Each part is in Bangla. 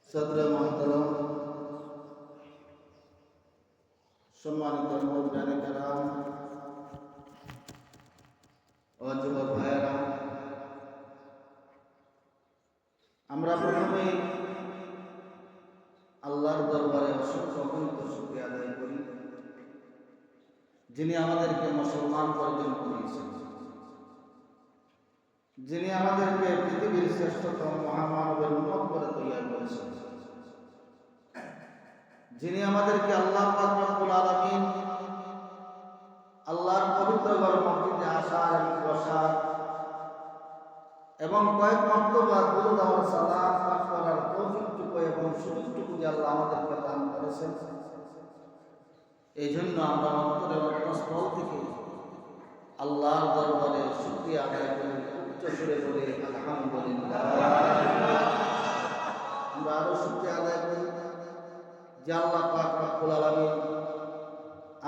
सदर मोहतरम सम्मानित मुरब्बियाने केराम और যুবক ভাইয়েরা, আমরা প্রথমেই আল্লাহর দরবারে অসংখ্য শুকরিয়া আদায় করি, যিনি আমাদেরকে মুসলমান পর্যন্ত নিয়েছেন, যিনি আমাদেরকে পৃথিবীর শ্রেষ্ঠতম মহামানবের উম্মত করে তৈরি করেছেন, যিনি আমাদেরকে আল্লাহ পাক রব্বুল আলামিন আল্লাহর পবিত্র ঘর মসজিদে আসার এবং বসার এবং কয়েক মর্তবা দুরূদ ও সালাম পাঠ করার তৌফিকটুকু এবং সুযোগটুকু যে আল্লাহ আমাদেরকে দান করেছেন, এই জন্য আমরা অন্তরের অন্তঃস্থল থেকে আল্লাহর দরবারে শুকরিয়া আদায় করি, উচ্চ সুরে বলি আলহামদুলিল্লাহ। আমরা আরো শুকরিয়া আদায় করি যে আল্লাহ পাক রব্বুল আলামিন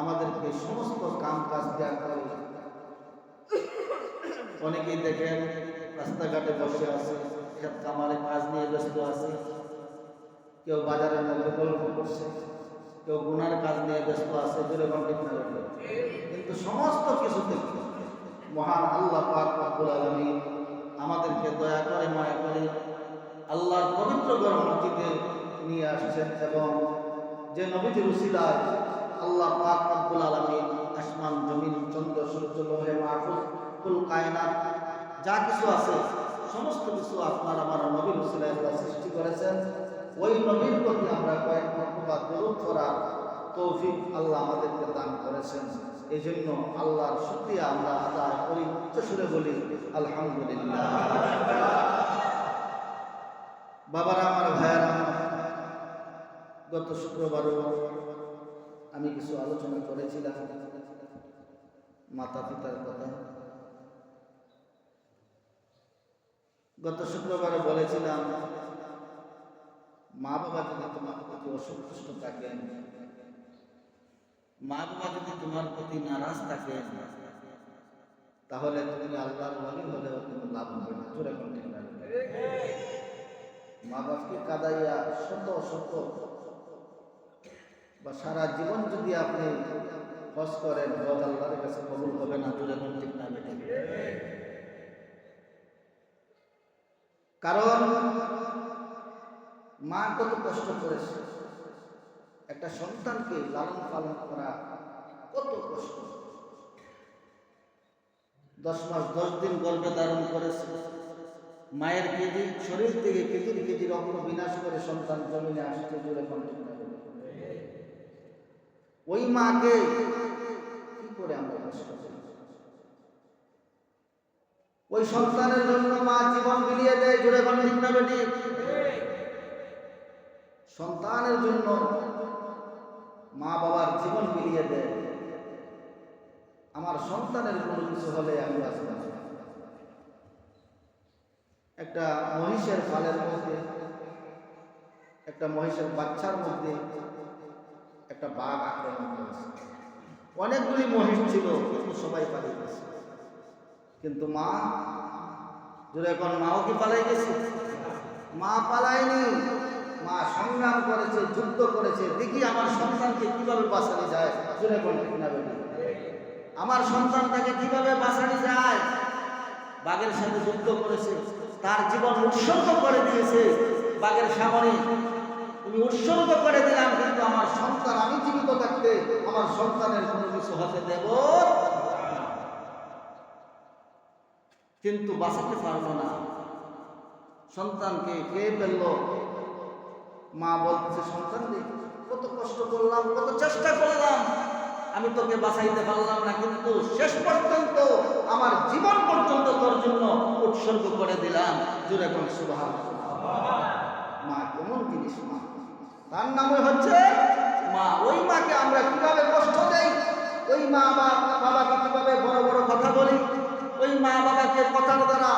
আমাদেরকে সমস্ত কাম কাজ দেয়া করে। অনেকেই দেখেন রাস্তাঘাটে বসে আছে, ক্ষেত খামারে কাজ নিয়ে ব্যস্ত আছে, কেউ বাজারের মধ্যে গল্প করছে, কেউ গুনার কাজ নিয়ে ব্যস্ত আছে, কিন্তু সমস্ত কিছু থেকে মহান আল্লাহ পাক রব্বুল আলামিন আমাদেরকে দয়া করে মায়া করে আল্লাহর পবিত্র ঘর মসজিদে নিয়ে আসছেন এবং যে নবীজির উসিলায় আল্লাহ পাক রব্বুল আলামিন আসমান জমিন চন্দ্র সূর্য লৌহে মাহফুজ কুল কায়নাত যা কিছু আছে সমস্ত কিছু আপনার আমার নবীর উসিলায় আল্লাহ সৃষ্টি করেছেন। ওই নবীর প্রতি আমরা কয়েক মর্তবা দরুদ পড়ার তৌফিক আল্লাহ আমাদেরকে দান করেছেন। এই জন্য আল্লাহর শুকরিয়া আমরা আদায় করি, উচ্চ সুরে বলি আলহামদুলিল্লাহ। বাবারা, আমার ভাইয়ারা, গত শুক্রবারও আমি কিছু আলোচনা করেছিলাম মাতা পিতার কথা। গত শুক্রবারে বলেছিলাম মা বাবা যদি তোমার প্রতি অসন্তুষ্ট থাকেন, মা বাবা যদি তোমার প্রতি নারাজ থাকে, তাহলে তুমি আল্লাহর ওয়ালি হলেও কোনো লাভ হবে না। জোরে বলতে পারবে মা বাপকে কাদাইয়া শত শত বা সারা জীবন যদি আপনি হজ করেন, হজ আল্লাহর কাছে কবুল হবে না। জোরে বলতে পারবে কারণ মা কত কষ্ট করেছে, একটা সন্তানকে লালন পালন করা কত কষ্ট। 10 মাস 10 দিন গর্ভে ধারণ করেছে, মায়ের কেজি শরীর থেকে কেজি রক্ত বিনাশ করে সন্তান জমিনে আসতে জুড়ে ওই মাকে কি করে আমরা কষ্ট করি? ওই সন্তানের জন্য মা জীবন বিলিয়ে দেয়। জুড়ে ঠিক না বেটি? সন্তানের জন্য মা বাবার জীবন বিলিয়ে দেয়। আমার সন্তানের কোনো কিছু হলে আমি বাঁচব না। একটা মহিষের ফালের মধ্যে, একটা মহিষের বাচ্চার মধ্যে একটা বাঘ আক্রমণ করেছে। অনেকগুলি মহিষ ছিল, কিন্তু সবাই পালিয়ে গেছে। কিন্তু মা, যদি এখন মাও কি পালাই গেছে? মা পালায়নি, মা সংগ্রাম করেছে, যুদ্ধ করেছে, দেখি আমার সন্তানকে কিভাবে বাঁচানো যায়। জোরে বলেন ঠিক না বেটি? আমার সন্তানটাকে কিভাবে বাঁচানো যায়। বাঘের সাথে যুদ্ধ করেছে, তার জীবন উৎসর্গ করে দিয়েছে বাঘের সামনে। তুমি উৎসর্গ করে দিলাম, কিন্তু আমার সন্তান, আমি জীবিত থাকতে আমার সন্তানের কোনো কিছু হতে দেব না। কিন্তু বাঁচাতে পারবো না। সন্তানকে কে ফেললো? মা বলতেছে, সন্তান কত কষ্ট করলাম, কত চেষ্টা করলাম, আমি তোকে বাঁচাইতে পারলাম না, কিন্তু শেষ পর্যন্ত আমার জীবন পর্যন্ত তোর জন্য উৎসর্গ করে দিলাম। জোরে কোন সুবহানাল্লাহ। মা কেমন জিনিস! মা, তার নামই হচ্ছে মা। ওই মাকে আমরা কিভাবে কষ্ট দেই, ওই মা বাবাকে কিভাবে বড় বড় কথা বলি, ওই মা বাবাকে কথার দ্বারা,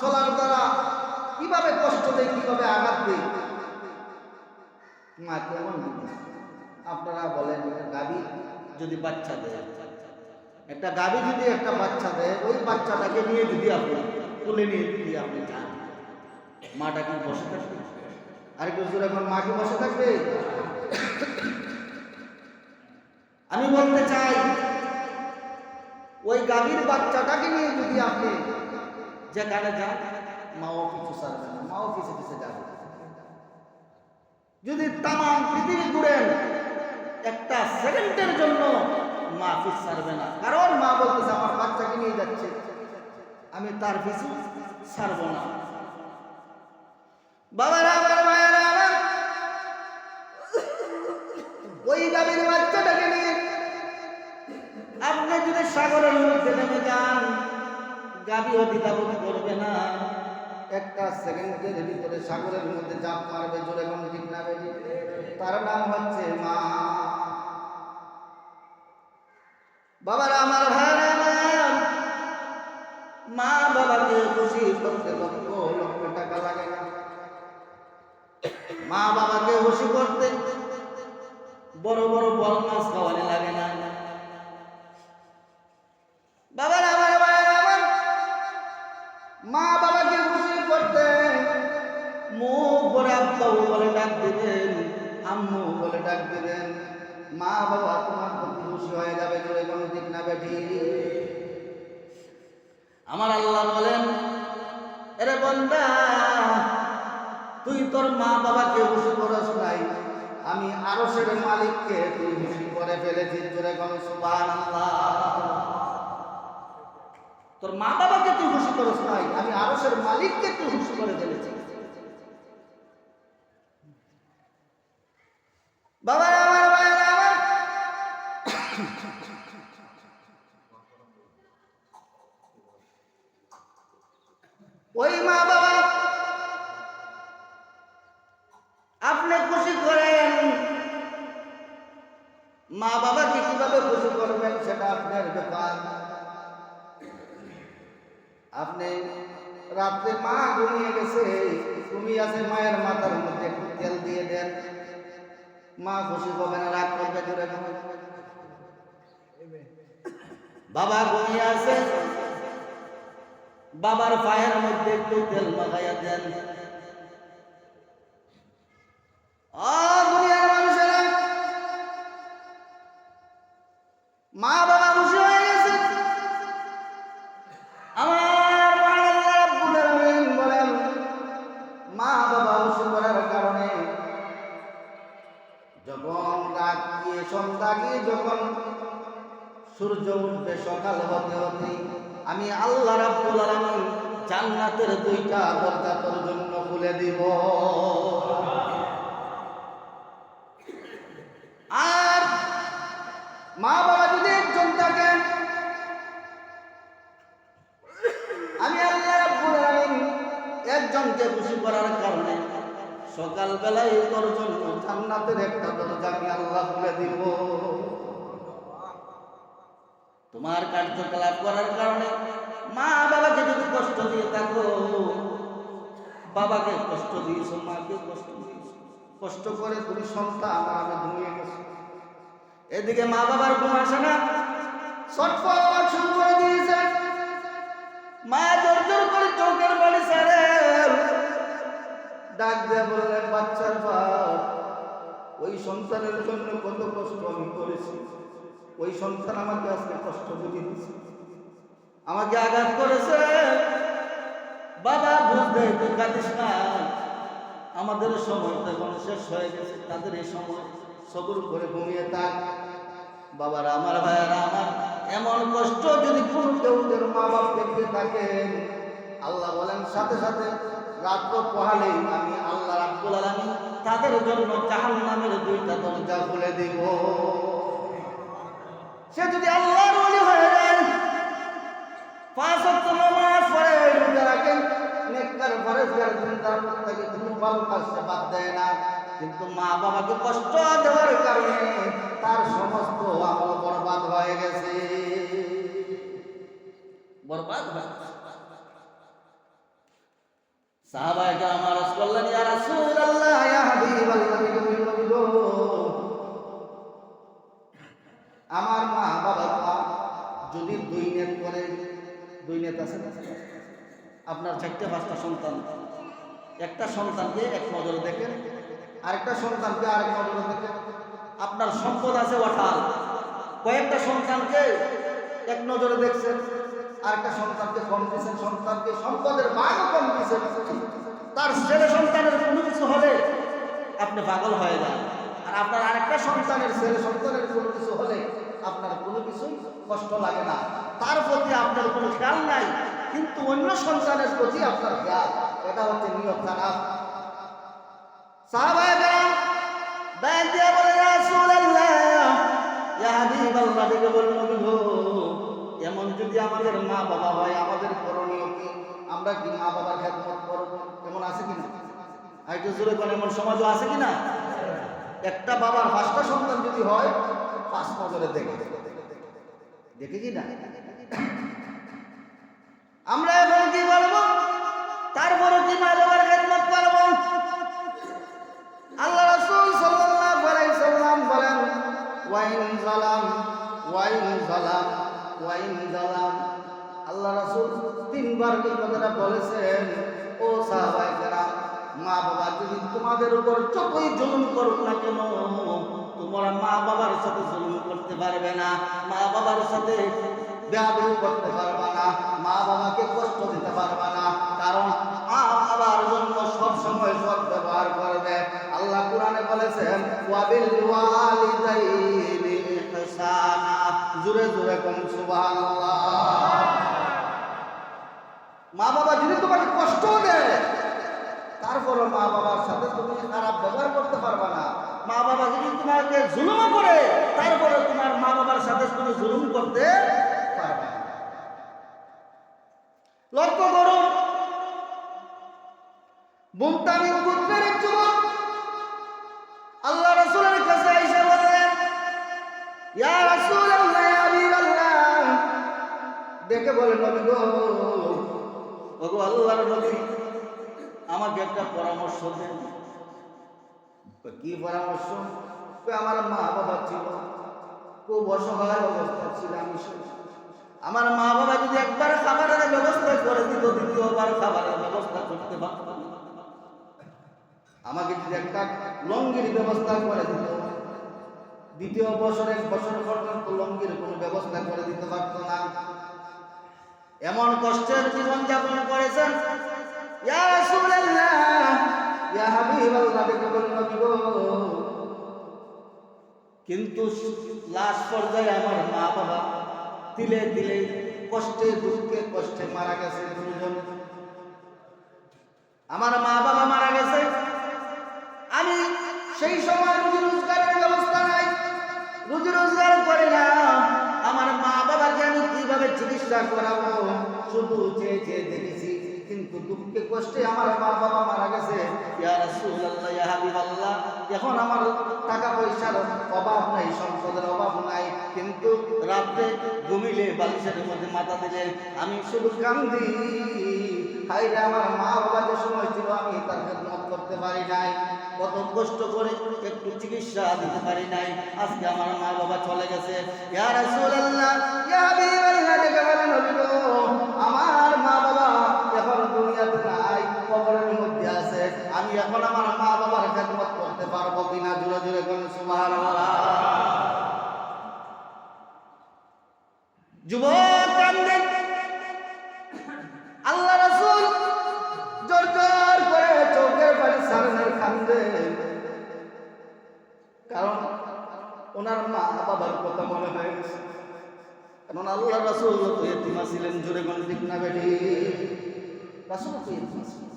চলার দ্বারা কিভাবে কষ্ট দেই, কিভাবে আঘাত দিই। মা কেমন জিনিস! আপনারা বলেন, গাভী যদি বাচ্চা দেয়, একটা গাভী যদি একটা বাচ্চা দেয়, ওই বাচ্চাটাকে নিয়ে যদি আপনি তুলে নিয়ে যদি আপনি যান, মাটা কি বসে থাকবে? আরেকটু জোরে এখন, মা কি বসে থাকবে? আমি বলতে চাই, ওই গাভীর বাচ্চাটাকে নিয়ে যদি আপনি যেখানে যান, মাও কিছু ছাড়বে না, মাও পিছে পিছে যাবে। যদি তামাম পৃথিবী ঘুরেন, একটা সেকেন্ডের জন্য মা পিছ ছাড়বে না, কারণ মা বলতেছে আমার বাচ্চাকে নিয়ে যাচ্ছে, আমি তার পিছু ছাড়বো না। বাবারা, আমার মায়েরা, আমার ওই গাভীর বাচ্চাটাকে নিয়ে আপনি যদি সাগরের মধ্যে নেমে যান, গাভীও দ্বিধাবোধ করবে না, একটা সেকেন্ডের ভিতরে সাগরের মধ্যে জাপ মারবে। জোরে কোন ঠিক না বেশি? তার নাম হচ্ছে মা। বাবারা, আমার ভাইরা, আমার মা বাবাকে খুশি করতে লক্ষ লক্ষ টাকা লাগে না। মা বাবাকে খুশি করতে বড় বড় বল মাছ খাওয়ানো লাগে না। বাবারা, আমার ভাইরা, আমার মা বাবাকে খুশি করতে মুখ ভরে আব্বা বলে ডাক দিবেন, আম্মু বলে ডাক দিবেন। মা বাবা তোমার প্রতি খুশি হয়ে যাবে। জোরে কোন ঠিক না বেটি? আমার আল্লাহ বলেন, এরে বান্দা, তুই তোর মা বাবাকে খুশি করস নাই, আমি আরশের মালিককে তুই খুশি করে ফেলেছিস। জোরে কোন সুবহানাল্লাহ। তোর মা বাবাকে তুই খুশি করস নাই, আমি আরশের মালিককে তুই খুশি করে ফেলেছি। বাবা, আমার ভাইরা, আমার ওই মা বাবা আপনি খুশি করেন, মা বাবাকে কিভাবে খুশি করবেন সেটা আপনার ব্যাপার। আপনি রাত্রে মা ঘুমিয়ে গেছে, ঘুমিয়ে আছে, মায়ের মাথার মধ্যে একটু তেল দিয়ে দেন, মা খুশি হবে না, রাগ করবে? জোরে কোন। বাবা ঘুমিয়ে আছে, বাবার পায়ের মধ্যে একটু তেল মাখাইয়া দেন, দুনিয়ার মানুষেরা, মা বাবা খুশি হয়ে গেছে। আমার আল্লাহ রাব্বুল আলামিন বলেন, মা বাবা খুশি করার কারণে যখন রাত গিয়ে সন্ধ্যা গিয়ে যখন সূর্য উঠবে সকাল হতে হতে, আমি আল্লাহ রাব্বুল আলামিন জান্নাতের দুইটা দরজা তোর জন্য খুলে দিব। আর মা বাবা যদি একজন থাকেন, আমি আল্লাহ রাব্বুল আলামিন একজনকে খুশি করার কারণে সকালবেলায় তোর জন্য জান্নাতের একটা দরজা আমি আল্লাহ খুলে দিব। তোমার কার্যকলাপ করার কারণে মা বাবাকে যদি কষ্ট দিয়ে থাকো, বাবাকে কষ্ট দিয়েছো, মাকে কষ্ট দিয়েছো, কষ্ট করে তুমি সন্তান আমি ঘুমিয়ে গেছো, এদিকে মা বাবার ঘুম আসে না, ছটফট শুরু করে দিয়েছে, মা জোর জোর করে চোখের বাড়ি ছাড়ে ডাক দিয়ে বললেন, বাচ্চার বাপ, ওই সন্তানের জন্য কত কষ্ট আমি করেছি, ওই সন্তান আমাকে আজকে কষ্ট বুঝিয়ে দিয়েছে, আমাকে আঘাত করেছে। বাবা বুঝতে তুই কাঁদিস না, আমাদের সময় তখন শেষ হয়ে গেছে, তাদের এই সময় সবর করে ঘুমিয়ে থাক। বাবারা আমার, ভাইয়ারা আমার, এমন কষ্ট যদি কোনো কেউ মা বাপ দেখতে থাকেন, আল্লাহ বলেন সাথে সাথে রাত্র পোহালেই আমি আল্লাহ রাব্বুল আলামিন তাদের জন্য জাহান্নামের দুইটা দরজা খুলে দিব। সে যদি আল্লাহর ওলি হয়ে যায়, 5 ওয়াক্ত নামাজ পড়ে, রোজা রাখেন, নেককার পরেজগার দিনদার মুত্তাকি, কোনো ভালো কাজ সে বাদ দেয় না, কিন্তু মা বাবাকে কষ্ট দেওয়ার কারণে তার সমস্ত আমল বরবাদ হয়ে গেছে, বরবাদ হয়ে গেছে। সাহাবায়ে কেরাম আরজ করলেন, ইয়া রাসূলুল্লাহ, ইয়া হাবিবাল্লাহ, আমার মা বাবা যদি দুই নেত করে, দুই নেত আছে না, আপনার 4-5টা সন্তান, একটা সন্তানকে এক নজরে দেখেন, আরেকটা সন্তানকে আরেক নজরে দেখেন। আপনার সম্পদ আছে ওঠাল, কয়েকটা সন্তানকে এক নজরে দেখছেন, আরেকটা সন্তানকে কম দিয়েছেন, সন্তানকে সম্পদের ভাগও কম দিয়েছেন, তার ছেলে সন্তানের কোনো কিছু হলে আপনি পাগল হয়ে যান, আর আপনার আরেকটা সন্তানের ছেলে সন্তানের কোনো কিছু হলে আপনার কোনো কিছুই কষ্ট লাগে না, তার প্রতি আপনার কোনো খেয়াল নাই, কিন্তু অন্য সন্তানের প্রতি আপনার খেয়াল, এটা হচ্ছে নিয়ত খারাপ। সাহাবায়ে কেরাম ডাক দিয়া বলে, ইয়া রাসূলুল্লাহ, ইয়া হাবিবাল্লাহ, দেখে বলল, নবী গো, এমন যদি আমাদের মা বাবা হয়, আমাদের করণীয় কি? আমরা কি মা বাবার খেদমত করব? এমন আছে কিনা? আরেকটু জোরে কোন এমন সমাজও আছে কিনা? একটা বাবার 5টা সন্তান যদি হয়, 5 নজরে দেখে কি না? আমরা এখন কি বলবো? তারপরে কি মা বাবার খেদমত করব? আল্লাহ রাসূল সাল্লাল্লাহু আলাইহি সাল্লাম বলেন, ওয়াইন যালাম আল্লাহ রাসূল 3বার এই কথাটা বলেছেন। ও সাহাবায়ে কেরাম, মা বাবা যদি তোমাদের উপর যতই জুলুম করুক না কেন, তোমরা মা বাবার সাথে জুলুম করতে পারবে না, মা বাবার সাথে বেয়াদবি করতে পারবে না, মা বাবাকে কষ্ট দিতে পারবে না, কারণ মা বাবার জন্য সব সময় সৎ ব্যবহার করবে। আল্লাহ কোরআনে বলেছেন, ওয়াবিল ওয়ালিদাইনি ইহসানা, জোরে জোরে কোন সুবহানাল্লাহ। মা বাবা যদি তোমাকে কষ্ট দেয়, তারপরে মা বাবার সাথে তুমি খারাপ ব্যবহার করতে পারবে না। মা বাবা যদি তোমাকে জুলুম করে, তারপরে তোমার মা বাবার সাথে তুমি জুলুম করতে পারবে না। লক্ষ্য করুন, মুমতামিন গোত্রের এক যুবক আল্লাহ রাসূলের কাছে এসে বললেন, ইয়া রাসূলুল্লাহ, ইয়া হাবিবাল্লাহ, দেখে বলে, নবী গো, ওগো আল্লাহর নবী, আমাকে একটা পরামর্শ দেন। কি পরামর্শ? আমার মা বাবা ছিল খুব অসহায় অবস্থা ছিল, আমার মা বাবা যদি একবার খাবারের ব্যবস্থা করে দিত, দ্বিতীয়বার খাবারের ব্যবস্থা করতে পারত না। আমাকে যদি একটা লঙ্গির ব্যবস্থা করে দিত, দ্বিতীয় বছর 1 বছর পর্যন্ত লঙ্গির কোনো ব্যবস্থা করে দিতে পারত না। এমন কষ্টের জীবন যাপন করেছেন। ইয়া রাসূলুল্লাহ, ইয়া হাবিবাল্লাহ, দেখে বলেন, নবী গো, কিন্তু লাস্ট পর্যায়ে আমার মা বাবা তিলে তিলে কষ্টে দুঃখে কষ্টে মারা গেছে। দুজন আমার মা বাবা মারা গেছে। আমি সেই সময় রুজি রোজগারের ব্যবস্থা নাই, রুজি রোজগার করি না। আমার মা বাবাকে আমি কিভাবে চিকিৎসা করাবো শুধু চেয়ে চেয়ে দেখেছি, কিন্তু দুঃখে কষ্টে আমার মা বাবা মারা গেছে। ইয়া রাসূলুল্লাহ, ইয়া হাবিবাল্লাহ, এখন আমার টাকা পয়সার অভাব নাই, সম্পদের অভাব নাই, কিন্তু রাতে ঘুমিলে বালিশের মধ্যে মাথা দিলে আমি শুধু কান্দি। হায়রে, আমার মা বাবা যে সময় ছিল আমি তার খেদমত করতে পারি নাই, কত কষ্ট করে একটু চিকিৎসা দিতে পারি নাই, আজকে আমার মা বাবা চলে গেছে। ইয়া রাসূলুল্লাহ, ইয়া হাবিবাল্লাহ, দেখে বলেন, নবী গো, আমার মা বাবা এখন দুনিয়াতে নাই, কবরের মধ্যে আছে। আমি এখন আমার মা বাবার খেদমত করতে পারবো কিনা? জোরে জোরে কোন সুবহানাল্লাহ। যুবক কান্দেন। আল্লাহ রাসূল জোর জোর করে চোখের পানি ছাড়ানোর কারণ ওনার মা বাবার কথা মনে হয়ে গেছে। কারণ আল্লাহ রাসূল তো ইতিম ছিলেন, জোরে কোন ঠিক না বেটি? রাসূল তো ইতিম ছিলেন।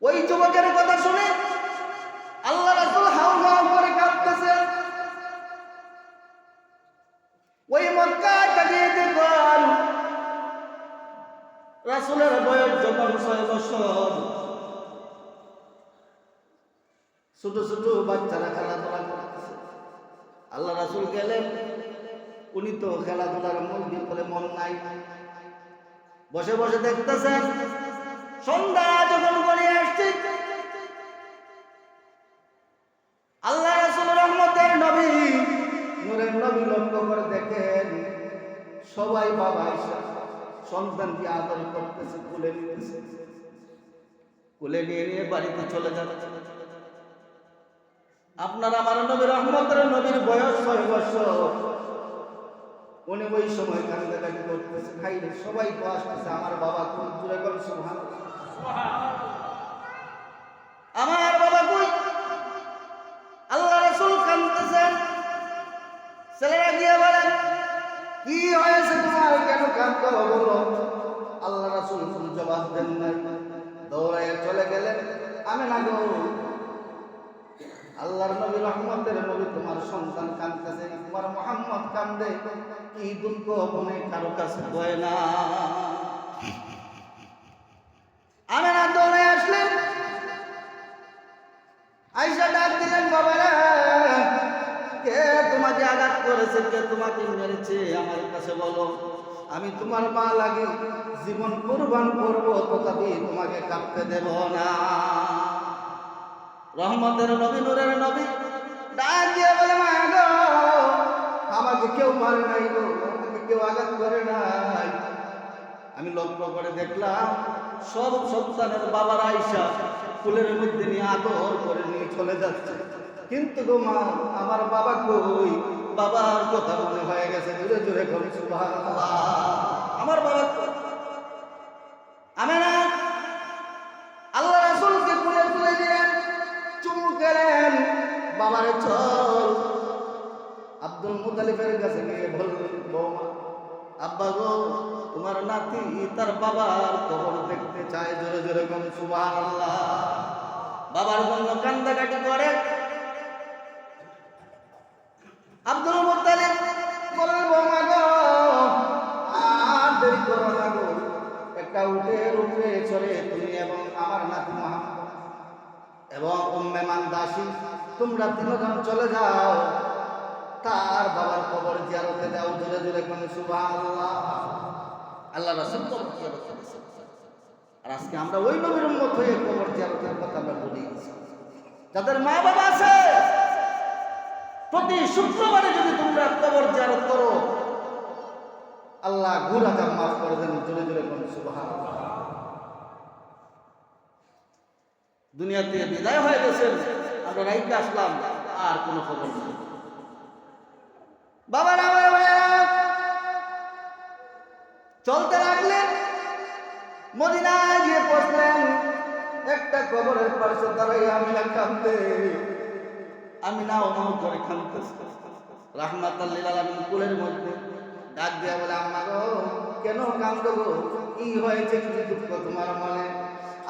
ওই যুবকের কথা শুনে আল্লাহ রাসূল হাউ হাউ করে কাঁদতেছেন। ওই মক্কা থেকে দেখুন রাসূলের বয়স যখন 6 বছর, ছোট ছোট বাচ্চারা খেলাধুলা করতেছে। আল্লাহ রাসূল গেলেন, উনি তো খেলাধুলার ভিতরে মন নাই, বসে বসে দেখতেছেন। সন্ধ্যা যখন গড়িয়ে আসছে, আল্লাহ রাসূল রহমতের নবী, নূরের নবী লক্ষ্য করে দেখেন সবাই বাবা এসে সন্তানকে আদর করতেছে, কোলে নিতেছে, কোলে নিয়ে নিয়ে বাড়িতে চলে যাচ্ছে। আপনার আমার নবী রহমতের নবীর বয়স 6 বছর, উনি ওই সময় কান্দাকাটি করতেছে। খাইলে সবাই তো আসতেছে, আমার বাবা কোন? জোরে বল সুবহানাল্লাহ। আমার বাবা কই? আল্লাহ রাসূল কাঁদতেছেন। ছেলেরা গিয়ে বলেন, কি হয়েছে তোমার, কেন কাঁদছো বলো? আল্লাহ রাসূল কোনো জবাব দেন নাই, দৌড়াইয়া চলে গেলেন। আমি না গো, আল্লাহর নবী রহমতের নবী, তোমার সন্তান কাঁদতেছে, তোমার মুহাম্মদ কান্দে, কি দুঃখ মনে কারো কাছে কয় না। আমি না দৌড়ে আসলেন, আয়েশা ডাক দিলেন, বাবারা কে তোমাকে আঘাত করেছে, কে তোমাকে মেরেছে, আমার কাছে বলো, আমি তোমার মা লাগে জীবন কুরবান করব, তথাপি তোমাকে কাঁদতে দেব না। রহমতের নবী, নূরের নবী ডাক দিয়ে বলে, মা গো, আমাকে কেউ মারে নাই গো, আমাকে কেউ আঘাত করে নাই। আমি লক্ষ্য করে দেখলাম সব সন্তানের বাবার আয়েশা কুলের মধ্যে নিয়ে আদর করে নিয়ে চলে যাচ্ছে, কিন্তু গো মা, আমার বাবা কই? বাবার কথা মনে হয়ে গেছে। জোরে জোরে বলি সুবহানাল্লাহ। আমার বাবা কই? আমি না আল্লাহ রাসূলকে কুলে তুলে দিলেন, চুমু খেলেন। বাবারে চল, আব্দুল মুতালিবের কাছে গিয়ে বললেন, বৌমা, আব্বা গো, তোমার নাতি তার বাবার কবর দেখতে চায়। জোরে জোরে বলি সুবহানাল্লাহ। বাবার জন্য কান্দাকাটি করে। আব্দুল মুতালিব বললেন, বৌমা গো, আর দেরি করো না গো, একটা উটের উপরে চড়ে তুমি এবং আমার নাতি মুহাম্মদ এবং উম্মে মান দাসী, তোমরা তিনজন চলে যাও, তার বাবার কবর জিয়ারতে যাও। জোরে জোরে বলি সুবহানাল্লাহ। আল্লাহ রাসূল কবর জিয়ারত করেছেন। আর আজকে আমরা ওই নবীর উম্মত হয়ে কবর জিয়ারতের কথা আমরা ভুলে গেছি। যাদের মা বাবা আছে, প্রতি শুক্রবারে যদি তোমরা কবর জিয়ারত করো, আল্লাহ গুনাহ মাফ করে দেন। জোরে জোরে বলি সুবহানাল্লাহ। দুনিয়াতে বিদায় হয়ে গেছেন, আমরা রাইকে আসলাম, আর কোনো খবর নেই। বাবার আমার ভাইয়া চলতে লাগলেন, মদিনায় গিয়ে পৌঁছলেন। একটা কবরের পাশে দাঁড়াই আমিনা কাঁদতে, আমিনা অমর করে কাঁদতেছে। রাহমাতাল লিল আলামিন কুলের মধ্যে ডাক দিয়া বলে, আম্মা গো, কেন কাঁদো গো? কি হয়েছে, কি দুঃখ তোমার মনে?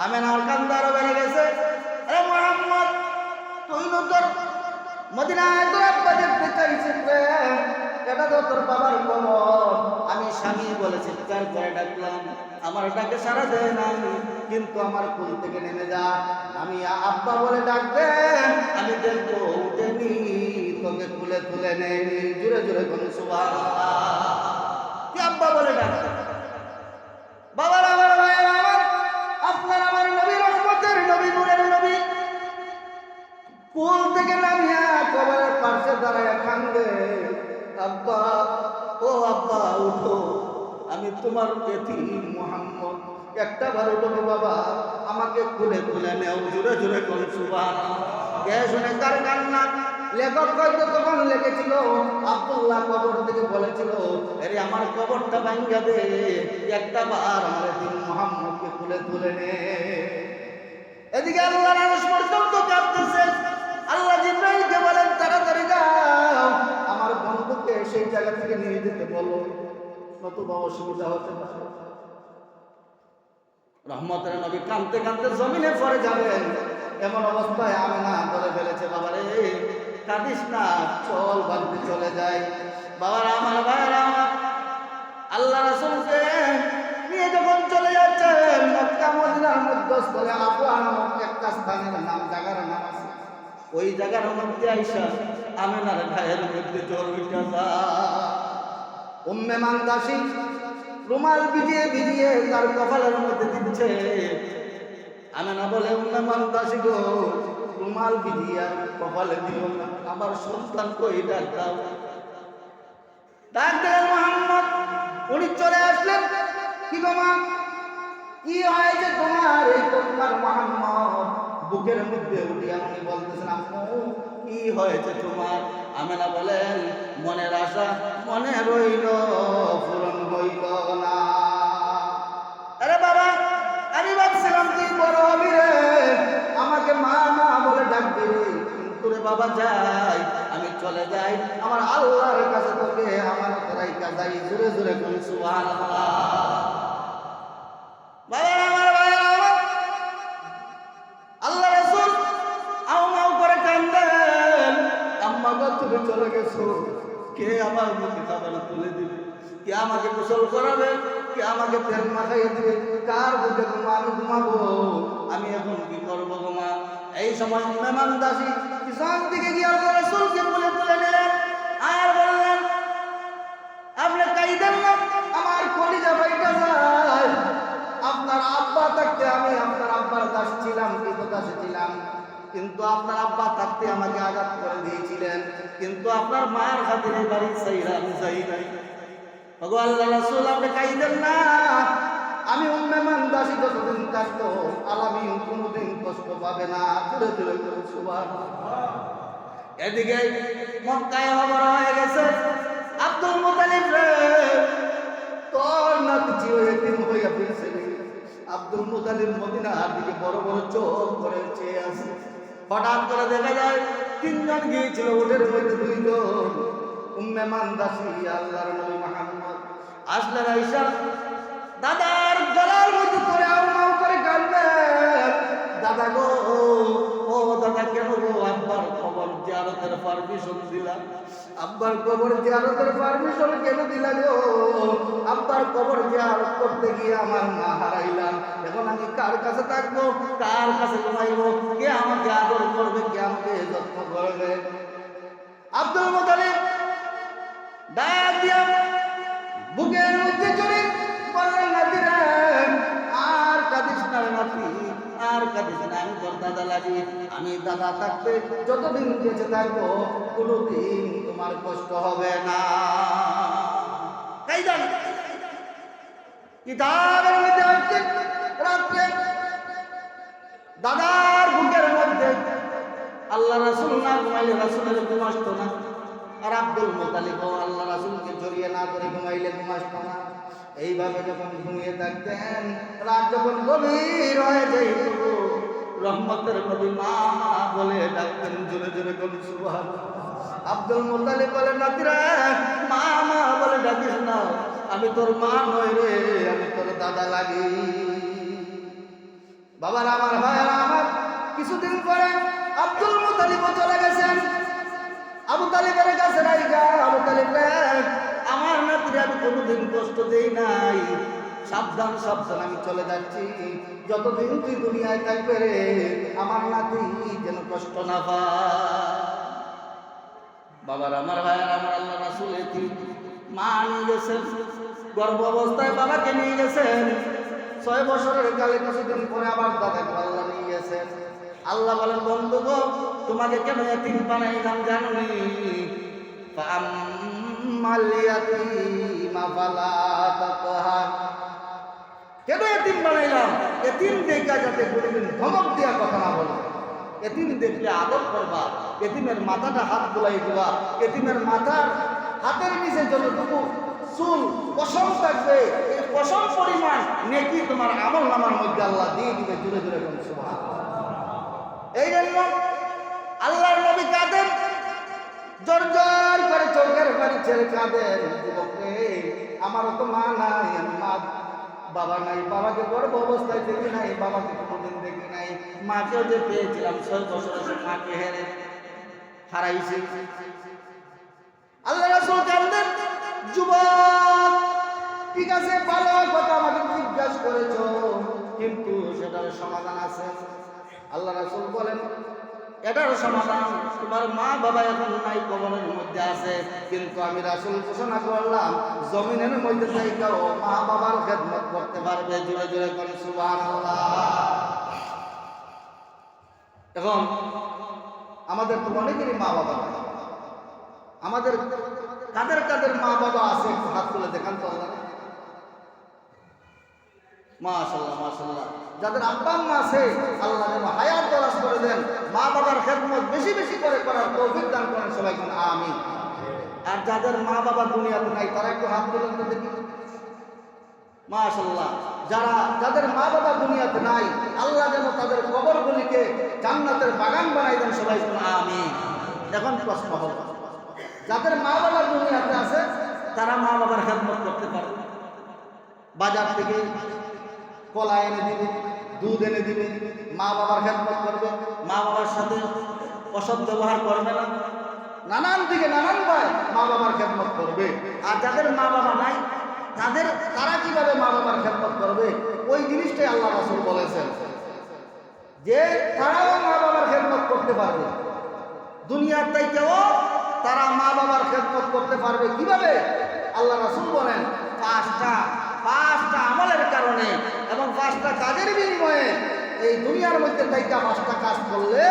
আমিনার কান্না আরো বেড়ে গেছে। আরে মুহাম্মদ, তুই না তোর মদিনায় তোর আব্বা দেখতে চাইছিস রে, এটা তো তোর বাবার কবর। আমি স্বামী বলে চিৎকার করে ডাকলাম, আমার ডাকে সাড়া দেয় না, কিন্তু আমার কুল থেকে নেমে যা। আমি আব্বা বলে ডাকতে, আমি দেখবো উঠেনি, তোকে কুলে তুলে নেয়নি। জোরে জোরে বলে সুবহানাল্লাহ। কি আব্বা বলে ডাকতে? বাবার আমার ভাইয়ের আমার, আপনার আমার নবী রহমতের নবী, নূরের নবী কুল থেকে নামিয়া কবরের পাশে দাঁড়ায় কান্দে, আব্বা, ও আব্বা উঠো, আমি তোমার এতিম মুহাম্মদ, একটা বার উঠো বাবা, আমাকে কুলে তুলে নেও। জোরে জোরে বলি সুবহানাল্লাহ। কে শুনে কার কান্না? লেখক হয়তো তখন লিখেছিল, আব্দুল্লাহ কবর থেকে বলেছিল, আরে আমার কবরটা ভাঙিয়া দে, একটা বার আমার এতিম মুহাম্মদকে কুলে তুলে নে। এদিকে আল্লাহর আরশ পর্যন্ত কাঁদতেছে। আল্লাহ জিবরাইল নতুবা অসুবিধা হতে পারে। রহমতের নবী কাঁদতে কাঁদতে জমিনে পড়ে যাবেন, এমন অবস্থায় আমেনা বলে ফেলেছে, বাবারে কাঁদিস না, চল বাড়িতে চলে যাই। বাবার আমার, ভাইয়েরা আমার, আল্লাহ রাসূলকে নিয়ে যখন চলে যাচ্ছেন মক্কা মদিনার মধ্যস্থলে আবওয়া নামক একটা স্থানের নাম, জায়গার নাম আছে, ওই জায়গার মধ্যে আইসা আমেনার গায়ের মধ্যে জল উঠে যায়। উম্মে মানদাসী রুমাল ভিজিয়ে ভিজিয়ে তার কপালের মধ্যে দিচ্ছে। আমেনা বলে, উম্মে মানদাসী গো, রুমাল ভিজিয়ে কপালে দিও না, আমার সন্তান কই, ডাক দাও। ডাক দিলেন মুহাম্মদ, উনি চলে আসলেন। কি গো মা, কি হয়েছে তোমার? এই তো তোমার মুহাম্মদ বুকের মধ্যে উঠিয়া উনি বলতেছেন, আম্মু কি হয়েছে তোমার? আমেনা বলেন, মনের আশা মনে রইল, পূরণ হইল না। আরে বাবা, আমি ভাবছিলাম তুই বড় হবি রে, আমাকে মা মা বলে ডাকবি রে, কিন্তু রে বাবা যাই, আমি চলে যাই আমার আল্লাহর কাছে, তোকে আমার রাইকা যাই। জোরে জোরে করি সুবহানাল্লাহ। বাবা আমার, ভাইরা আমার, আল্লাহ রাসূল আউ মাউ করে কান্দেন। আম্মা গো, তুমি চলে গেছো, কে আমার মুখে খাবার তুলে দিবে, কে আমাকে গোসল করাবে, কে আমাকে তেল মাখাইয়ে দিবে, কার বুকে আমি ঘুমাবো, আমি এখন কি করবো গো মা? এই সময় মেহমান দাসী পিছন দিকে গিয়ে আল্লাহ রাসূলকে বলে তুলে নিলেন আর বললেন, আপনি কাইদেন না, আমার কলিজা বাইটা যায়। আপনার আব্বা থাকতে আমি আপনার আব্বার দাস ছিলাম, দাসী ছিলাম, কিন্তু আপনার আব্বা থাকতে আমাকে আজাদ করে দিয়েছিলেন, কিন্তু আপনার মায়ের খাতিরে বাড়ি চাইরা আমি যাই নাই। ওগো আল্লাহ রাসূল, আপনি কাইদেন না, আমি উম্মে মানদাসী যতদিন থাকবো আলামিন কোনোদিন কষ্ট পাবে না। জোরে জোরে করে সুবহানাল্লাহ। এদিকে মক্কায় খবর হয়ে গেছে, আব্দুল মুতালিব রে তোর নাতি এতিম হইয়া ফিরছে। আব্দুল মুতালিব মদিনার দিকে বড় বড় চোখ করে চেয়ে আছে। হঠাৎ করে দেখা যায় তিনজন গিয়েছিল, উটের মধ্যে দুইজন, উম্মে মানদাসী আল্লাহর নবী মুহাম্মদ আসলেন। আয়েশা দাদার গলার মধ্যে করে আউ করে কাঁদলেন, দাদা গো, ও দাদা কেন গো, আব্বার কবর জিয়ারতের পারমিশন দিলাম, আব্বার কবর জিয়ারতের পারমিশন কেন দিলা গো? আব্বার কবর জিয়ারত করতে গিয়ে আমার মা হারাইলাম, এখন আমি কার কাছে থাকবো, কার কাছে ঘুমাইবো, কে আমাকে আদর করবে, কে আমাকে যত্ন করবে? আব্দুল মুতালিব ডাক দিয়া বুকের মধ্যে চলে বললেন, নাতি রে আর কাঁদিস না নাতি, আর কাঁদিস না, আমি তোর দাদা লাগি, আমি দাদা থাকতে যতদিন বেঁচে থাকবো কোনোদিন তোমার কষ্ট হবে না। কিতাবের মধ্যে হচ্ছে রাত্রে দাদার বুকের মধ্যে আল্লাহ রাসূল না ঘুমাইলে রাসূলের ঘুম আসতো না, আর আব্দুল মুতালিব আল্লাহ রাসূলকে জড়িয়ে না করে ঘুমাইলে ঘুম আসতো না। এইভাবে যখন ঘুমিয়ে থাকতেন, রাত যখন গভীর হয়ে যাইত, রহমতের নবী মা মা বলে ডাকতেন। জোরে জোরে বলি সুবহানাল্লাহ। আব্দুল মুতালিব বলে, নাতিরা মা মা বলে ডাকিস না, আমি তোর মা নই রে, আমি তোর দাদা লাগি। বাবার আমার, ভাইয়েরা আমার, কিছুদিন পরে আব্দুল মুতালিব চলে গেছেন আবু তালিবের কাছে রাইগা। আবু তালিব আমার নাতিরে আমি কোনোদিন কষ্ট দেই নাই, সাবধান সাবধান আমি চলে যাচ্ছি, যতদিন তুই দুনিয়ায় থাকবে রে আমার নাতি যেন কষ্ট না পায়। বাবার আমার, ভাইয়ের আমার, আল্লাহ রাসূল মা নিয়ে গেছেন, গর্ভ অবস্থায় বাবাকে নিয়ে গেছেন। 6 বছরের কালে কিছুদিন পরে আবার দাদাকে আল্লাহ নিয়ে গেছেন। আল্লাহ বলেন, বন্ধু গো, তোমাকে কেন এতিম বানাইলাম জানোনি? ফাআম্মাল ইয়াতীমা ফালা তাকহার। কেন এতিম বানাইলাম? এতিম দেখা যাতে কোনোদিন ধমক দেওয়া কথা না বলে, এতিম দেখলে আদর করবা, এতিমের মাথাটা হাত বুলাই দিবা, এতিমের মাথার হাতের নিচে যতটুকু চুল পশম থাকবে, এই পশম পরিমাণ নেকি তোমার আমল নামার মধ্যে আল্লাহ দিয়ে দিবে। জুড়ে জুড়ে বলুন সুবহানাল্লাহ। এই জন্য আল্লাহর নবী কাঁদেন, জোর জোর করে চোখের বাড়ি ছেড়ে কাঁদেন, যুবক রে আমারও তো মা নাই, আমি মা বাবা নাই, বাবাকে গর্ভ অবস্থায় দেখি নাই, বাবাকে কোনোদিন দেখি নাই, মাকেও যে পেয়েছিলাম 6 বছর সে মাকে হারাইছি। আল্লাহ রাসূল কাঁদেন, যুবক ঠিক আছে ভালো কথা আমাকে জিজ্ঞাসা করেছো, কিন্তু সেটার সমাধান আছে। আল্লাহ রাসূল বলেন, এটার সমাধান তোমার মা বাবা এখন নাই, কবরের মধ্যে আছে, কিন্তু আমি রাসূল ঘোষণা করলাম জমিনের মধ্যে থেকেও মা বাবার খেদমত করতে পারবে। জোরে জোরে করে সুবহানাল্লাহ। এখন আমাদের তো অনেকেরই মা বাবা নাই, আমাদের কাদের কাদের মা বাবা আছে একটু হাত তুলে দেখান তো। আল্লাহ মাশাআল্লাহ মাশাআল্লাহ, যাদের আব্বা আম্মা আছে আল্লাহ যেন হায়াত দরাজ করে দেন, মা বাবার খেদমত বেশি বেশি করে করার তৌফিক দান করেন সবাই কোন আমিন। আর যাদের মা বাবা দুনিয়াতে নাই তারা একটু হাত তুলেন তো দেখি। মাশাআল্লাহ, যাদের মা বাবা দুনিয়াতে নাই আল্লাহ যেন তাদের কবরগুলিকে জান্নাতের বাগান বানাই দেন সবাই কোন আমিন। এখন প্রশ্ন হলো, যাদের মা বাবা দুনিয়াতে আছে তারা মা বাবার খেদমত করতে পারবে, বাজার থেকে কলা এনে দিবে, দুধ এনে দিবে, মা বাবার খেদমত করবে, মা বাবার সাথে অসৎ ব্যবহার করবে না, নানান দিকে নানান ভাই মা বাবার খেদমত করবে। আর যাদের মা বাবা নাই তারা কিভাবে মা বাবার খেদমত করবে? ওই জিনিসটাই আল্লাহ রাসূল বলেছেন যে তারাও মা বাবার খেদমত করতে পারবে, দুনিয়ার থেকেও তারা মা বাবার খেদমত করতে পারবে। কিভাবে? আল্লাহ রাসূল বলেন পাঁচটা আমলের কারণে এবং 5টা কাজের বিনিময়ে এই দুনিয়ার মধ্যে থেকে 5টা কাজ করলে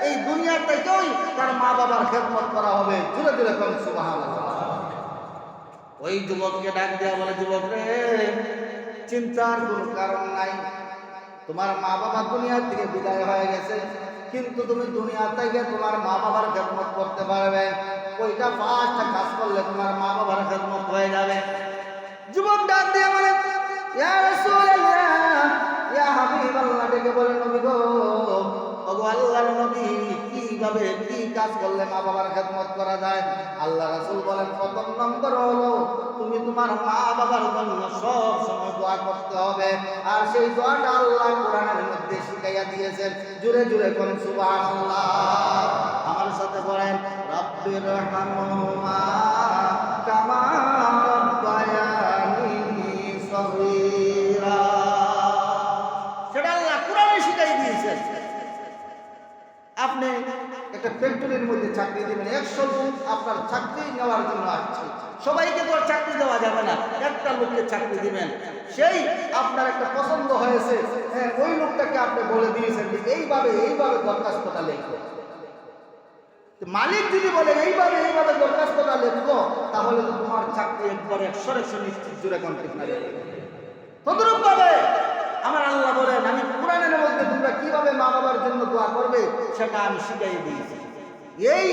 এই দুনিয়ার থেকেই তার মা বাবার খেদমত করা হবে। জোরে জোরে কোন সুবহানাল্লাহ। ওই যুবককে ডাক দেয়া বলে, যুবক রে চিন্তার কোনো কারণ নাই, তোমার মা বাবা দুনিয়া থেকে বিদায় হয়ে গেছে, কিন্তু তুমি দুনিয়া থেকে তোমার মা বাবার খেদমত করতে পারবে। ওইটা 5টা কাজ করলে তোমার মা বাবার খেদমত হয়ে যাবে। যুবক ডাক দিয়ে বলে, ইয়া রাসূলুল্লাহ ইয়া হাবিবাল্লাহ, ডেকে বলে নবী গো, ওগো আল্লাহর নবী কিভাবে কি কাজ করলে মা বাবার খেদমত করা যায়? আল্লাহ রাসূল বলেন, প্রথম নম্বর হলো তুমি তোমার মা বাবার জন্য সব সময় দোয়া করতে হবে, আর সেই দোয়াটা আল্লাহ কোরআনের মধ্যে শিখাইয়া দিয়েছেন। জোরে জোরে কোন সুবহানাল্লাহ। আমার সাথে বলেন, রাব্বির হামহুমা কামা রাব্বায়ানি সগীরা। সেটা আল্লাহ কোরআনে শিখাই দিয়েছেন। আপনি একটা ফ্যাক্টরির মধ্যে চাকরি দিবেন, 100 জন আপনার চাকরি নেওয়ার জন্য আসছে, সবাইকে তো চাকরি দেওয়া যাবে না, একটা লোককে চাকরি দিবেন, সেই আপনার একটা পছন্দ হয়েছে, হ্যাঁ ওই লোকটাকে আপনি বলে দিয়েছেন যে এইভাবে দরখাস্তটা লেখো। মালিক যদি বলে এইভাবে দরখাস্তটা লেখো, তাহলে তো তোমার চাকরি একবার 100% নিশ্চিত। জুড়ে কমপ্লিট না তদ্রূপ ভাবে আমার আল্লাহ বলেন, আমি কোরআনের মধ্যে তোমরা কিভাবে মা বাবার জন্য দোয়া করবে সেটা আমি শিখাই দিয়েছি। এই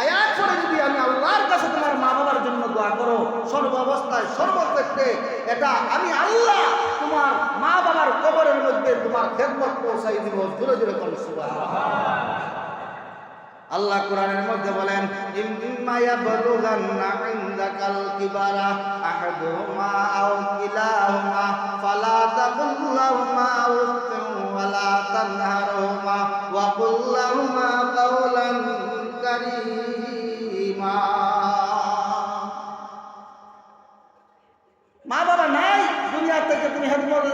আয়াত পড়ে যদি আমি আল্লাহর কাছে তোমার মা বাবার জন্য দোয়া করো, সর্ব অবস্থায় সর্বক্ষেত্রে এটা আমি আল্লাহ তোমার মা বাবার কবরের মধ্যে তোমার খেদমত পৌঁছাই দিব। জোরে জোরে করো সুবহানাল্লাহ। আল্লাহ কোরআনের মধ্যে বলেন, ইম্মা ইয়াবলুগান্না ইনদাকাল কিবারা আহাদুহুমা আও কিলাহুমা ফালা তাকুল লাহুমা উফফিন ওয়ালা তানহারহুমা ওয়া কুল লাহুমা কাওলান কারীমা। মা বাবা নাই দুনিয়া থেকে তুমি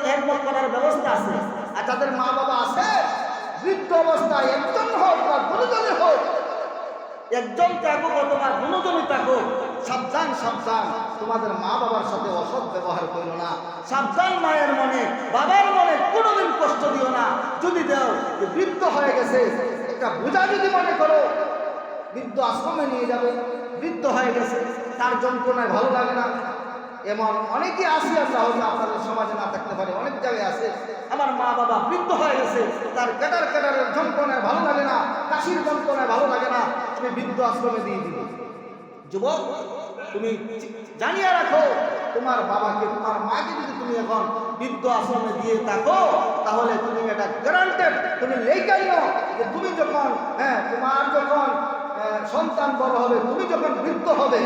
খেদমত করার ব্যবস্থা আছে, আর যাদের মা বাবা আছে বৃদ্ধ অবস্থায় একজন হোক বা দুজনে হোক, একজন থাকুক অথবা দুজনই থাকুক, সাবধান তোমাদের মা বাবার সাথে অসৎ ব্যবহার করো না। সাবধান মায়ের মনে বাবার মনে কোনোদিন কষ্ট দিও না। যদি দাও যে বৃদ্ধ হয়ে গেছে, একটা বোঝা যদি মনে করো, বৃদ্ধ আশ্রমে নিয়ে যাবে, বৃদ্ধ হয়ে গেছে, তার যন্ত্রণায় ভালো লাগে না। এমন অনেকেই আসি আমরা, হয়তো আপনাদের সমাজে না থাকতে পারে, অনেক জায়গায় আছে, আমার মা বাবা বৃদ্ধ হয়ে গেছে, তার কেটারের যন্ত্রণায় ভালো লাগে না, কাশির যন্ত্রণায় ভালো লাগে না, তুমি বৃদ্ধ আশ্রমে দিয়ে দিবে। যুবক তুমি জানিয়ে রাখো, তোমার বাবাকে তোমার মাকে যদি তুমি এখন বৃদ্ধ আশ্রমে দিয়ে থাকো, তাহলে তুমি এটা গ্যারান্টেড, তুমি লেখাই নাও যে তুমি যখন তোমার যখন সন্তান বড় হবে, তুমি যখন বৃদ্ধ হবে,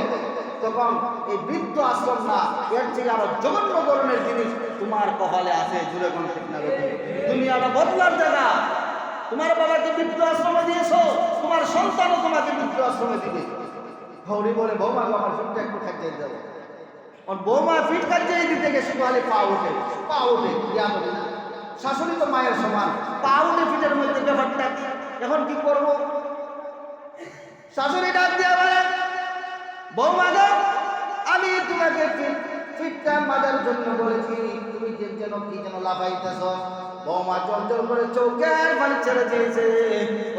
তখন এই বৃদ্ধ আশ্রম না, এর থেকে আরো জঘন্য ধরনের জিনিস তোমার কপালে আছে। জুড়ে কোন ঠিক না বেঠিক? দুনিয়াটা বদলার জায়গা। তোমার বাবাকে বৃদ্ধ আশ্রমে দিয়েছো, তোমার সন্তানও তোমাকে বৃদ্ধ আশ্রমে দিবে। হৌরি বলে বৌমা আমার ফিটটা একটু খাইয়ে দেবো। বৌমা ফিট খাইয়ে দিতে গেছে, তাহলে পা ওঠে, পা ওঠে, ইয়া বলি না। শাশুড়ি তো মায়ের সমান, পা উঠে ফিটের মধ্যে ব্যাপারটা। এখন কি করবো? শাশুড়ি ডাক দিয়ে বলে, বৌমা গো, আমি তোমাকে ফিটটা মাজার জন্য বলেছি, তুমি যেন কি যেন লাফাইতেছ। বৌমা জল জল করে চোখের পানি ছেড়ে দিয়েছে।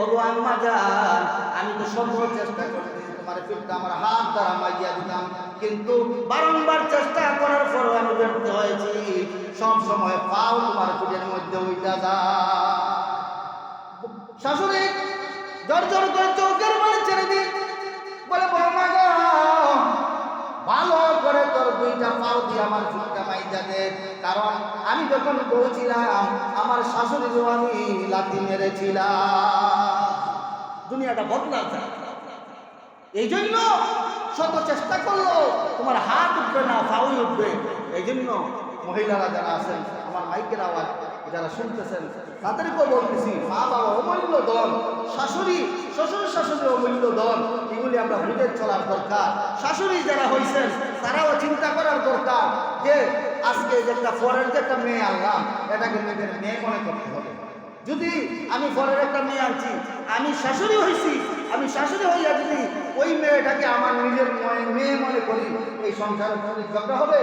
ওগো আম্মা জান, আমি তো সর্ব চেষ্টা করছি তোমার ফিটটা আমার হাত দ্বারা মাইয়া দিতাম, কিন্তু বারংবার চেষ্টা করার পরও আমি ব্যর্থ হয়েছি। সব সময় পাও তোমার ফিটের মধ্যে উইটা যায়। শাশুড়ি জোর জোর করে চোখের পানি ছেড়ে দিই, বলে বৌমা গো, ভালো করে তোর দুইটা পাও দিয়ে আমার ফিটটা মাইয়া দে, কারণ আমি যখন বলছিলাম আমার শাশুড়িরও আমি লাথি মেরেছিলাম। দুনিয়াটা বদলা যায়, এই জন্য শত চেষ্টা করলো তোমার হাত উঠবে না, পাউই উঠবে। এই জন্য মহিলারা যারা আছেন, আমার মাইকের আওয়াজ যারা শুনতেছেন, তাদেরকেও বলতেছি, মা বাবা অমূল্য ধন, শাশুড়ি শ্বশুর শাশুড়ি অমূল্য ধন, এগুলি আমরা বুঝে চলার দরকার। শাশুড়ি যারা হয়েছেন তারাও চিন্তা করার দরকার যে আজকে যে একটা পরের যে একটা মেয়ে আনলাম, এটাকে মেয়েদের মেয়ে মনে করতে হবে। যদি আমি পরের একটা মেয়ে আনছি, আমি শাশুড়ি হয়েছি, আমি শাশুড়ি হইয়া যদি ওই মেয়েটাকে আমার নিজের মেয়ে মনে করি, এই সংসারে কোনোদিন ঝগড়া হবে?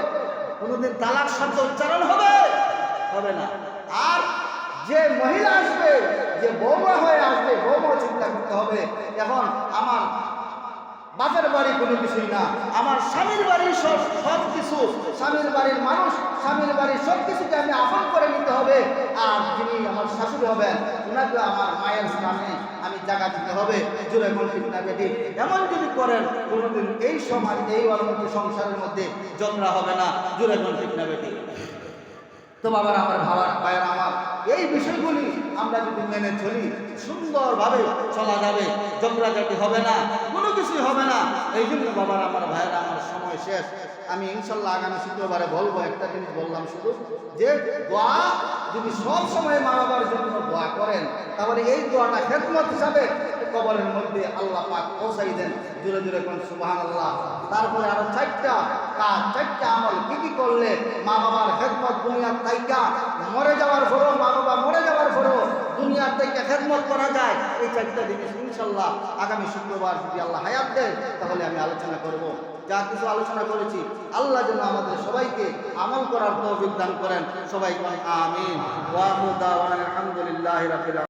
কোনোদিন তালাক শব্দ উচ্চারণ হবে? হবে না। আর যে মহিলা আসবে, যে বৌমা হয়ে আসবে, বৌমা চিন্তা করতে হবে, এখন আমার বাপের বাড়ি কোনো কিছুই না, আমার স্বামীর বাড়ির সব কিছু, স্বামীর বাড়ির মানুষ, স্বামীর বাড়ির সব কিছুকে আমি আপন করে নিতে হবে। আর যিনি আমার শাশুড়ি হবেন, ওনাকে আমার মায়ের স্থানে আমি জায়গা দিতে হবে। জুড়ে কোন ঠিক না বেঠিক? এমন যদি করেন, কোনোদিন এই সমাজ, এই অলৌকিক সংসারের মধ্যে ঝগড়া হবে না। জুড়ে কোন ঠিক না বেঠিক? তো বাবার আমার ভাইয়ের আমার, এই বিষয়গুলি আমরা যদি মেনে চলি, সুন্দরভাবে চলা যাবে, ঝগড়াঝাটি হবে না, কোনো কিছুই হবে না। এই জন্য বাবার আমার ভাইয়ের আমার সময় শেষ। আমি ইনশাল্লাহ আগামী শুক্রবারে বলবো, একটা জিনিস বললাম শুধু, যে দোয়া যদি সব সময় মা বাবার জন্য দোয়া করেন, তাহলে এই দোয়াটা খেদমত হিসাবে কবরের মধ্যে আল্লাহ পাক পৌঁছাই দেন। জোরে জোরে কোন সুবহানাল্লাহ। তারপরে আরো চারটা কাজ, চারটা আমল কি কি করলে মা বাবার খেদমত দুনিয়ার তাইকা মরে যাওয়ার পরও, মা বাবা মরে যাওয়ার পরও দুনিয়ার থেকে খেদমত করা যায়, এই চারটা জিনিস ইনশাল্লাহ আগামী শুক্রবার যদি আল্লাহ হায়াত দেয় তাহলে আমি আলোচনা করব। যা কিছু আলোচনা করেছি, আল্লাহ যেন আমাদের সবাইকে আমল করার তৌফিক দান করেন। সবাই আমিন। ওয়া আখিরু দাওয়ানা আলহামদুলিল্লাহি রাব্বিল আলামিন।